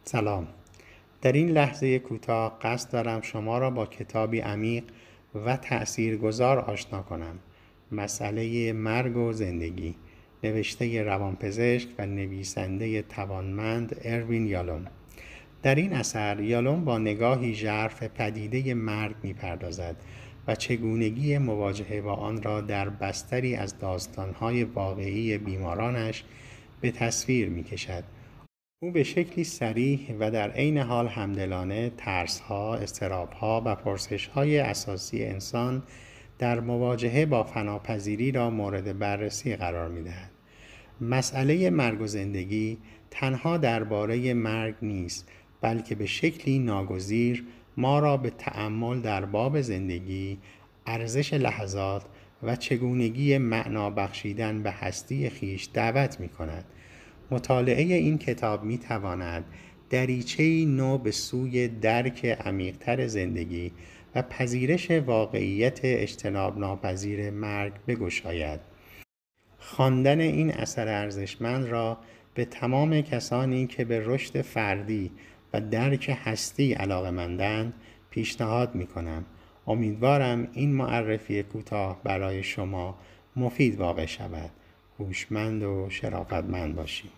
سلام. در این لحظه کوتاه قصد دارم شما را با کتابی عمیق و تأثیرگذار آشنا کنم. مسئله مرگ و زندگی، نوشته روانپزشک و نویسنده توانمند اروین یالوم. در این اثر یالوم با نگاهی ژرف پدیده مرگ می‌پردازد و چگونگی مواجهه با آن را در بستری از داستان‌های واقعی بیمارانش به تصویر می‌کشد. او به شکلی صریح و در عین حال همدلانه ترس‌ها، اضطراب‌ها و پرسش‌های اساسی انسان در مواجهه با فناپذیری را مورد بررسی قرار می‌دهد. مسئله مرگ و زندگی تنها درباره مرگ نیست، بلکه به شکلی ناگزیر ما را به تأمل در باب زندگی، ارزش لحظات و چگونگی معنا بخشیدن به هستی خویش دعوت می‌کند. مطالعه این کتاب می‌تواند دریچه‌ای نو به سوی درک عمیق‌تر زندگی و پذیرش واقعیت اجتناب ناپذیر مرگ بگشاید. خواندن این اثر ارزشمند را به تمام کسانی که به رشد فردی و درک هستی علاقه‌مندند پیشنهاد می‌کنم. امیدوارم این معرفی کوتاه برای شما مفید واقع شود. هوشمند و شرافتمند باشید.